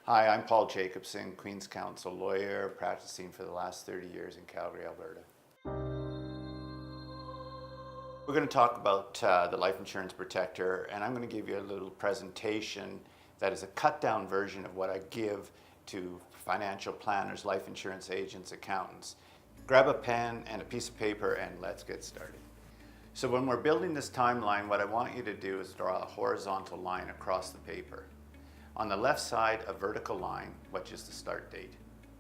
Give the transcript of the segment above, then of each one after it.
Hi, I'm Paul Jacobson, Queen's Counsel lawyer, practicing for the last 30 years in Calgary, Alberta. We're going to talk about the Life Insurance Protector, and I'm going to give you a little presentation that is a cut-down version of what I give to financial planners, life insurance agents, accountants. Grab a pen and a piece of paper and let's get started. So when we're building this timeline, what I want you to do is draw a horizontal line across the paper. On the left side, a vertical line, which is the start date.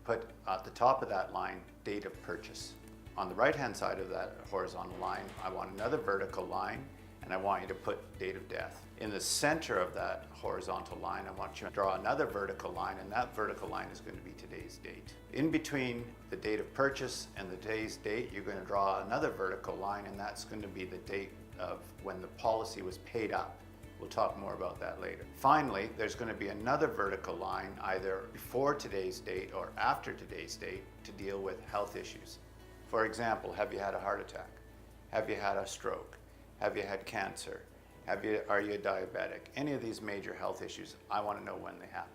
Put at the top of that line, date of purchase. On the right-hand side of that horizontal line, I want another vertical line, and I want you to put date of death. In the center of that horizontal line, I want you to draw another vertical line, and that vertical line is going to be today's date. In between the date of purchase and the today's date, you're going to draw another vertical line, and that's going to be the date of when the policy was paid up. We'll talk more about that later. Finally, there's going to be another vertical line either before today's date or after today's date to deal with health issues. For example, have you had a heart attack? Have you had a stroke? Have you had cancer? Are you diabetic? Any of these major health issues, I want to know when they happen.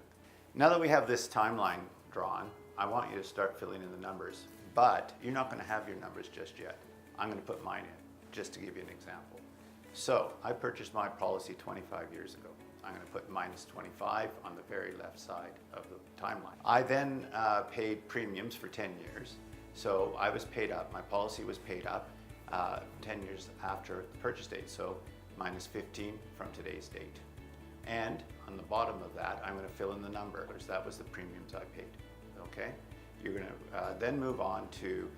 Now that we have this timeline drawn, I want you to start filling in the numbers, but you're not going to have your numbers just yet. I'm going to put mine in, just to give you an example. So I purchased my policy 25 years ago. I'm going to put minus 25 on the very left side of the timeline. I then paid premiums for 10 years. So I was paid up, my policy was paid up 10 years after the purchase date. So minus 15 from today's date. And on the bottom of that, I'm going to fill in the numbers. That was the premiums I paid, okay? You're going to then move on to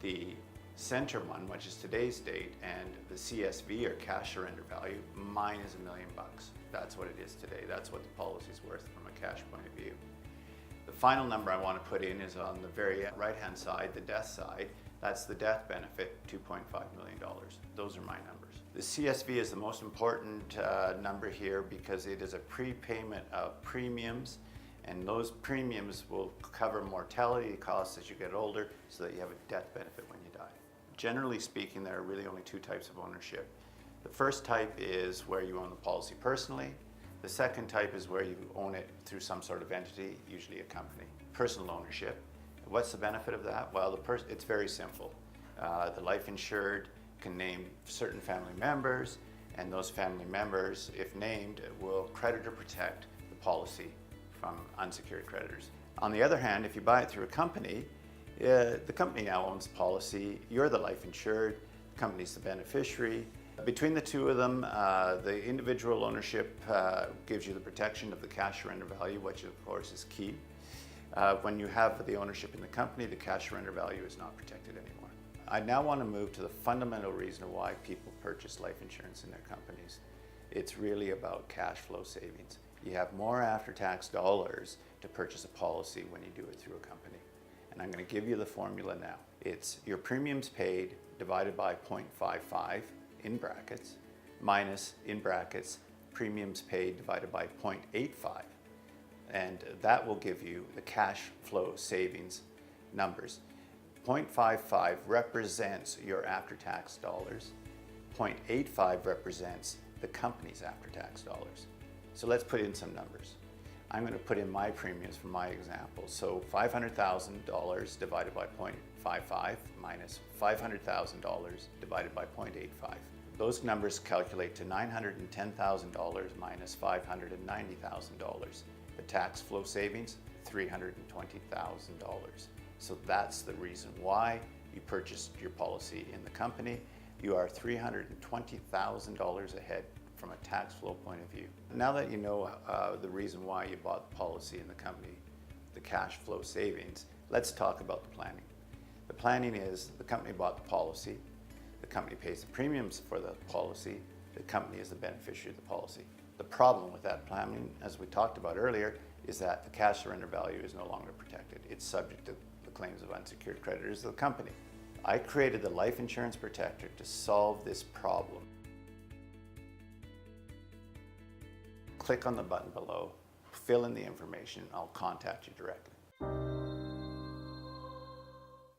the center one, which is today's date, and the CSV, or cash surrender value, mine is $1 million. That's what it is today. That's what the policy is worth from a cash point of view. The final number I want to put in is on the very right-hand side, the death side. That's the death benefit, $2.5 million. Those are my numbers. The CSV is the most important number here because it is a prepayment of premiums, and those premiums will cover mortality costs as you get older so that you have a death benefit when you die. Generally speaking, there are really only two types of ownership. The first type is where you own the policy personally. The second type is where you own it through some sort of entity, usually a company. Personal ownership. What's the benefit of that? Well, it's very simple. The life insured can name certain family members, and those family members, if named, will credit or protect the policy from unsecured creditors. On the other hand, if you buy it through a company, the company now owns the policy, you're the life insured, the company's the beneficiary. Between the two of them, the individual ownership gives you the protection of the cash surrender value, which of course is key. When you have the ownership in the company, the cash surrender value is not protected anymore. I now want to move to the fundamental reason why people purchase life insurance in their companies. It's really about cash flow savings. You have more after-tax dollars to purchase a policy when you do it through a company. And I'm going to give you the formula now. It's your premiums paid divided by 0.55 in brackets minus, in brackets, premiums paid divided by 0.85. And that will give you the cash flow savings numbers. 0.55 represents your after-tax dollars. 0.85 represents the company's after-tax dollars. So let's put in some numbers. I'm going to put in my premiums for my example. So $500,000 divided by 0.55 minus $500,000 divided by 0.85. Those numbers calculate to $910,000 minus $590,000. The tax flow savings, $320,000. So that's the reason why you purchased your policy in the company. You are $320,000 ahead from a tax flow point of view. Now that you know the reason why you bought the policy in the company, the cash flow savings, let's talk about the planning. The planning is the company bought the policy, the company pays the premiums for the policy, the company is the beneficiary of the policy. The problem with that planning, as we talked about earlier, is that the cash surrender value is no longer protected. It's subject to the claims of unsecured creditors of the company. I created the Life Insurance Protector to solve this problem. Click on the button below, fill in the information, I'll contact you directly.